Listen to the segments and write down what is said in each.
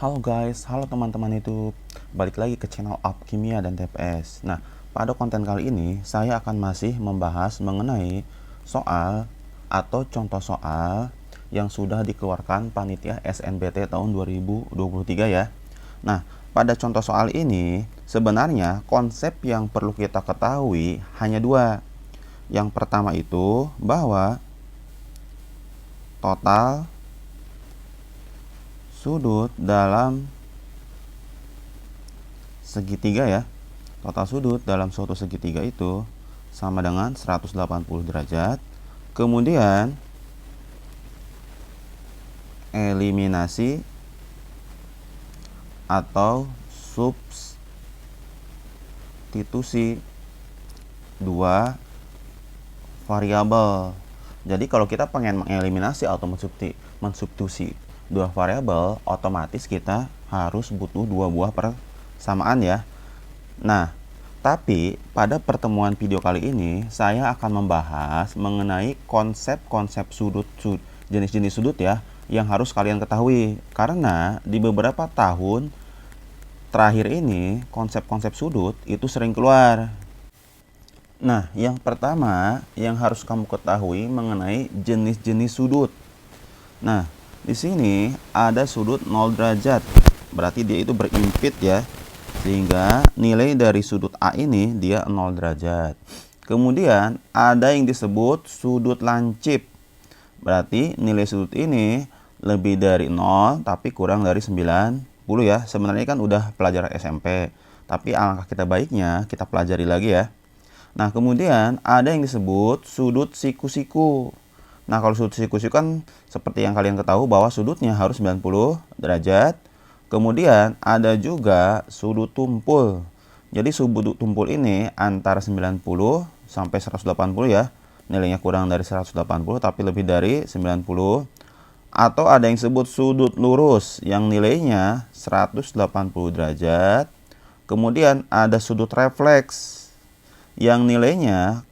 Halo guys, halo teman-teman YouTube. Balik lagi ke channel Alkimia dan TPS. Nah, pada konten kali ini saya akan masih membahas mengenai soal atau contoh soal yang sudah dikeluarkan panitia SNBT tahun 2023 ya. Nah, pada contoh soal ini sebenarnya konsep yang perlu kita ketahui hanya dua. Yang pertama itu bahwa total sudut dalam segitiga ya. Total sudut dalam suatu segitiga itu sama dengan 180 derajat. Kemudian eliminasi atau substitusi dua variabel. Jadi kalau kita pengen mengeliminasi atau mensubstitusi dua variabel, otomatis kita harus butuh dua buah persamaan ya. Nah, tapi pada pertemuan video kali ini saya akan membahas mengenai konsep-konsep jenis-jenis sudut ya yang harus kalian ketahui, karena di beberapa tahun terakhir ini konsep-konsep sudut itu sering keluar. Nah, yang pertama yang harus kamu ketahui mengenai jenis-jenis sudut. Nah, di sini ada sudut 0 derajat. Berarti dia itu berimpit ya. Sehingga nilai dari sudut A ini dia 0 derajat. Kemudian ada yang disebut sudut lancip. Berarti nilai sudut ini lebih dari 0 tapi kurang dari 90 ya. Sebenarnya kan udah pelajaran SMP. Tapi alangkah kita baiknya kita pelajari lagi ya. Nah, kemudian ada yang disebut sudut siku-siku. Nah, kalau sudut siku-siku kan seperti yang kalian ketahui bahwa sudutnya harus 90 derajat. Kemudian ada juga sudut tumpul. Jadi sudut tumpul ini antara 90 sampai 180 ya. Nilainya kurang dari 180 tapi lebih dari 90. Atau ada yang disebut sudut lurus yang nilainya 180 derajat. Kemudian ada sudut refleks yang nilainya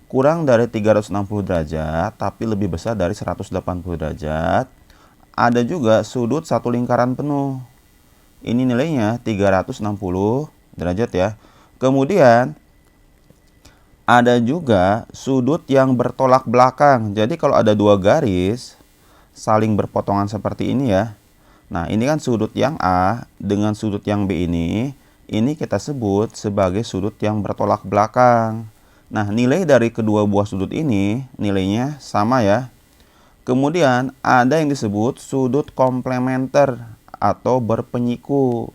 kurang dari 360 derajat tapi lebih besar dari 180 derajat. Ada juga sudut satu lingkaran penuh. Ini nilainya 360 derajat ya. Kemudian ada juga sudut yang bertolak belakang. Jadi kalau ada dua garis saling berpotongan seperti ini ya. Nah, ini kan sudut yang A dengan sudut yang B ini kita sebut sebagai sudut yang bertolak belakang. Nah, nilai dari kedua buah sudut ini nilainya sama ya. Kemudian ada yang disebut sudut komplementer atau berpenyiku.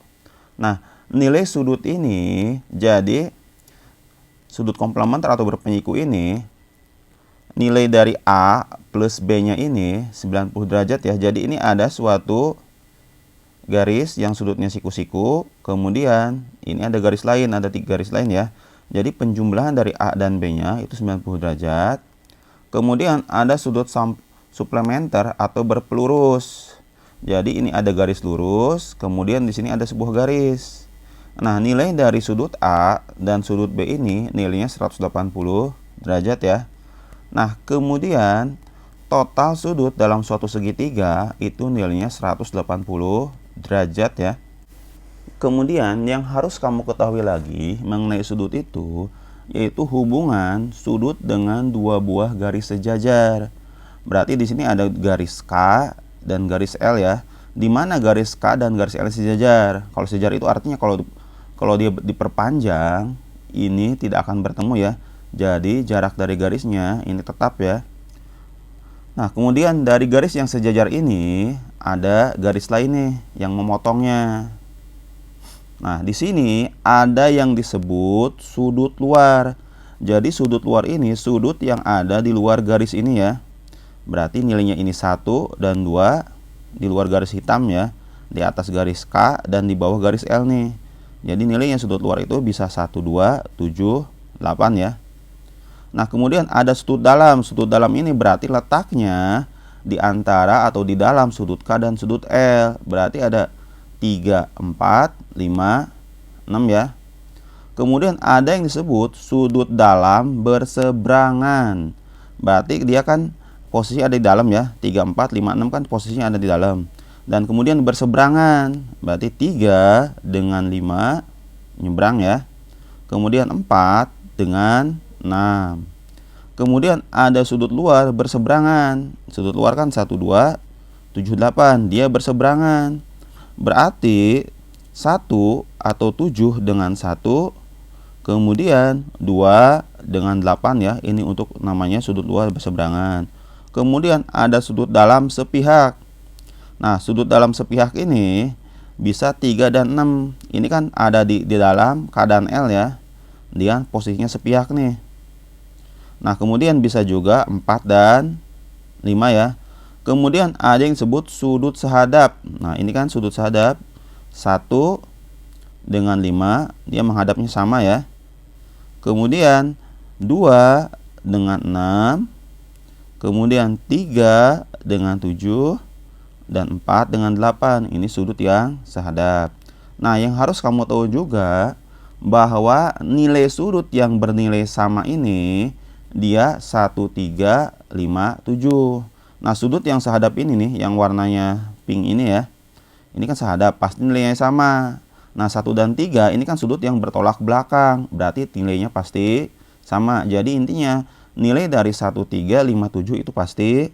Nah, nilai sudut ini jadi sudut komplementer atau berpenyiku ini nilai dari A plus B-nya ini 90 derajat ya. Jadi ini ada suatu garis yang sudutnya siku-siku, kemudian ini ada garis lain, ada 3 garis lain ya. Jadi penjumlahan dari A dan B-nya itu 90 derajat. Kemudian ada sudut suplementer atau berpelurus. Jadi ini ada garis lurus, kemudian di sini ada sebuah garis. Nah, nilai dari sudut A dan sudut B ini nilainya 180 derajat ya. Nah, kemudian total sudut dalam suatu segitiga itu nilainya 180 derajat ya. Kemudian yang harus kamu ketahui lagi mengenai sudut itu yaitu hubungan sudut dengan dua buah garis sejajar. Berarti di sini ada garis K dan garis L ya. Di mana garis K dan garis L sejajar? Kalau sejajar itu artinya kalau dia diperpanjang ini tidak akan bertemu ya. Jadi jarak dari garisnya ini tetap ya. Nah, kemudian dari garis yang sejajar ini ada garis lain nih yang memotongnya. Nah, di sini ada yang disebut sudut luar. Jadi sudut luar ini sudut yang ada di luar garis ini ya. Berarti nilainya ini 1 dan 2 di luar garis hitam ya. Di atas garis K dan di bawah garis L nih. Jadi nilainya sudut luar itu bisa 1, 2, 7, 8 ya. Nah, kemudian ada sudut dalam. Sudut dalam ini berarti letaknya di antara atau di dalam sudut K dan sudut L. Berarti ada 3, 4, 5, 6 ya. Kemudian ada yang disebut sudut dalam berseberangan. Berarti dia kan posisi ada di dalam ya. 3, 4, 5, 6 kan posisinya ada di dalam. Dan kemudian berseberangan, berarti 3 dengan 5 nyebrang ya. Kemudian 4 dengan 6. Kemudian ada sudut luar berseberangan. Sudut luar kan 1, 2, 7, 8. Dia berseberangan. Berarti 1 atau 7 dengan 1. Kemudian 2 dengan 8 ya. Ini untuk namanya sudut luar berseberangan. Kemudian ada sudut dalam sepihak. Nah, sudut dalam sepihak ini bisa 3 dan 6. Ini kan ada di dalam keadaan L ya. Dia posisinya sepihak nih. Nah, kemudian bisa juga 4 dan 5 ya. Kemudian ada yang disebut sudut sehadap. Nah, ini kan sudut sehadap. 1 dengan 5, dia menghadapnya sama ya. Kemudian 2 dengan 6. Kemudian 3 dengan 7. Dan 4 dengan 8. Ini sudut yang sehadap. Nah, yang harus kamu tahu juga bahwa nilai sudut yang bernilai sama ini dia 1, 3, 5, 7. Nah, sudut yang sehadap ini nih, yang warnanya pink ini ya. Ini kan sehadap, pasti nilainya sama. Nah, 1 dan 3 ini kan sudut yang bertolak belakang, berarti nilainya pasti sama. Jadi intinya nilai dari 1, 3, 5, 7 itu pasti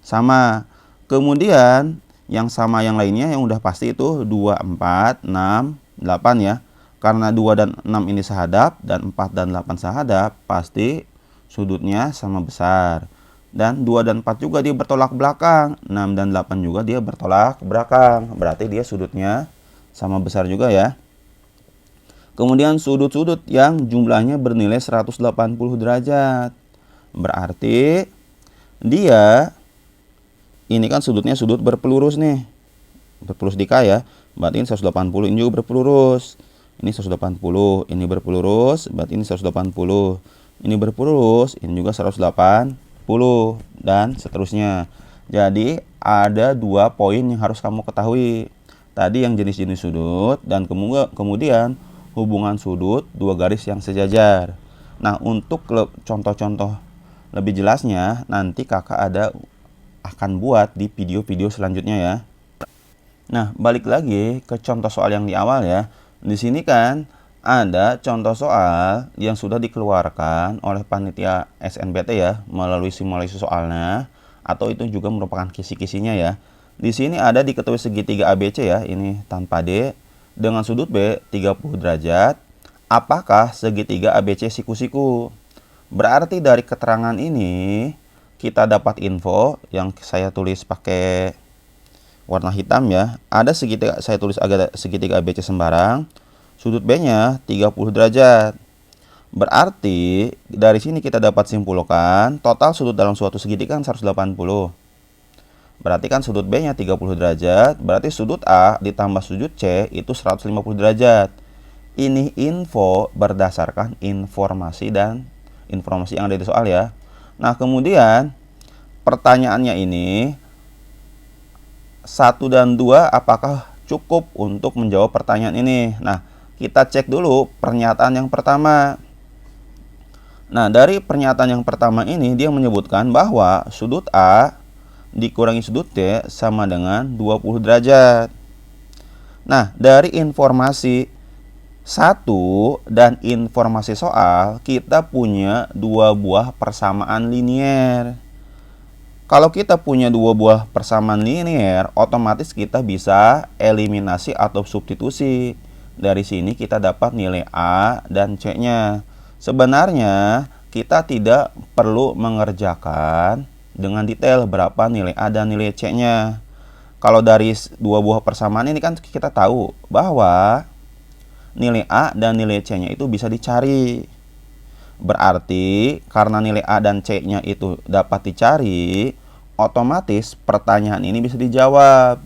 sama. Kemudian yang sama yang lainnya yang udah pasti itu 2, 4, 6, 8 ya. Karena 2 dan 6 ini sehadap dan 4 dan 8 sehadap, pasti sudutnya sama besar. Dan 2 dan 4 juga dia bertolak belakang, 6 dan 8 juga dia bertolak belakang. Berarti dia sudutnya sama besar juga ya. Kemudian sudut-sudut yang jumlahnya bernilai 180 derajat. Berarti dia ini kan sudutnya sudut berpelurus nih. Berpelurus di K ya. Berarti ini 180, ini juga berpelurus. Ini 180, ini berpelurus, berarti ini 180. Ini berpelurus, ini juga 180 dan seterusnya. Jadi ada 2 poin yang harus kamu ketahui. Tadi yang jenis-jenis sudut dan kemudian hubungan sudut 2 garis yang sejajar. Nah, untuk contoh-contoh lebih jelasnya nanti kakak akan buat di video-video selanjutnya ya. Nah, balik lagi ke contoh soal yang di awal ya. Di sini kan ada contoh soal yang sudah dikeluarkan oleh panitia SNBT ya melalui simulasi soalnya, atau itu juga merupakan kisi-kisinya ya. Di sini ada diketahui segitiga ABC ya, ini tanpa D dengan sudut B 30 derajat. Apakah segitiga ABC siku-siku? Berarti dari keterangan ini kita dapat info yang saya tulis pakai warna hitam ya. Ada segitiga, saya tulis agak segitiga ABC sembarang. Sudut B-nya 30 derajat. Berarti dari sini kita dapat simpulkan total sudut dalam suatu segitiga kan 180. Berarti kan sudut B-nya 30 derajat, berarti sudut A ditambah sudut C itu 150 derajat. Ini info berdasarkan informasi yang ada di soal ya. Nah, kemudian pertanyaannya ini 1 dan 2 apakah cukup untuk menjawab pertanyaan ini? Nah, kita cek dulu pernyataan yang pertama. Nah, dari pernyataan yang pertama ini dia menyebutkan bahwa sudut A dikurangi sudut D sama dengan 20 derajat. Nah, dari informasi 1 dan informasi soal, kita punya 2 buah persamaan linier. Kalau kita punya 2 buah persamaan linier, otomatis kita bisa eliminasi atau substitusi. Dari sini kita dapat nilai A dan C-nya. Sebenarnya kita tidak perlu mengerjakan dengan detail berapa nilai A dan nilai C-nya. Kalau dari 2 buah persamaan ini kan kita tahu bahwa nilai A dan nilai C-nya itu bisa dicari. Berarti karena nilai A dan C-nya itu dapat dicari, otomatis pertanyaan ini bisa dijawab.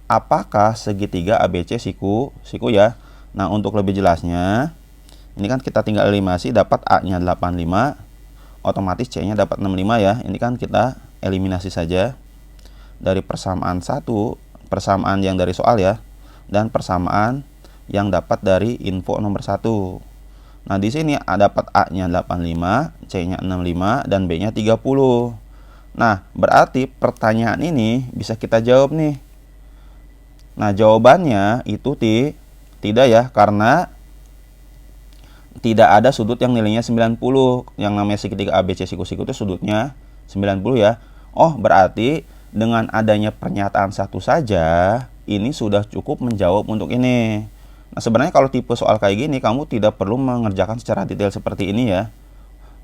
Apakah segitiga ABC siku ya? Nah, untuk lebih jelasnya, ini kan kita tinggal eliminasi, dapat A-nya 85, otomatis C-nya dapat 65 ya. Ini kan kita eliminasi saja dari persamaan 1, persamaan yang dari soal ya, dan persamaan yang dapat dari info nomor 1. Nah, di sini dapat A-nya 85, C-nya 65, dan B-nya 30. Nah, berarti pertanyaan ini bisa kita jawab nih. Nah, jawabannya itu tidak ya, karena tidak ada sudut yang nilainya 90. Yang namanya segitiga ABC siku-siku itu sudutnya 90 ya. Oh, berarti dengan adanya pernyataan satu saja, ini sudah cukup menjawab untuk ini. Nah, sebenarnya kalau tipe soal kayak gini, kamu tidak perlu mengerjakan secara detail seperti ini ya.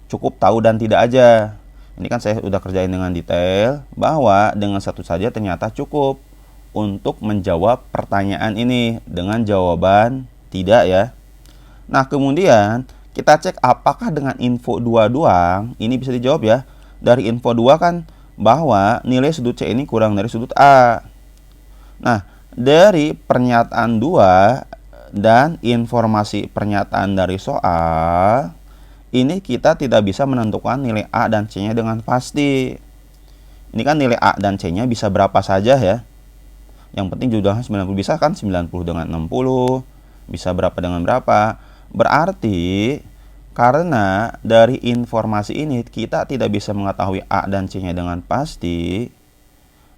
Cukup tahu dan tidak aja. Ini kan saya udah kerjain dengan detail, bahwa dengan satu saja ternyata cukup untuk menjawab pertanyaan ini dengan jawaban tidak ya. Nah, kemudian kita cek apakah dengan info 2 doang ini bisa dijawab ya. Dari info 2 kan bahwa nilai sudut C ini kurang dari sudut A. Nah, dari pernyataan 2 dan informasi pernyataan dari soal, ini kita tidak bisa menentukan nilai A dan C-nya dengan pasti. Ini kan nilai A dan C-nya bisa berapa saja ya. Yang penting jumlahnya 90, bisa kan 90 dengan 60, bisa berapa dengan berapa. Berarti karena dari informasi ini kita tidak bisa mengetahui A dan C-nya dengan pasti,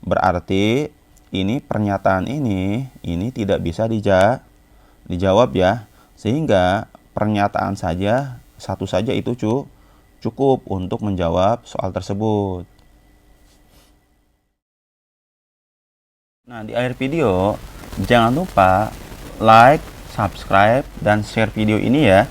berarti ini pernyataan ini tidak bisa dijawab ya. Sehingga pernyataan satu saja itu cukup untuk menjawab soal tersebut. Nah, di akhir video jangan lupa like, subscribe, dan share video ini ya.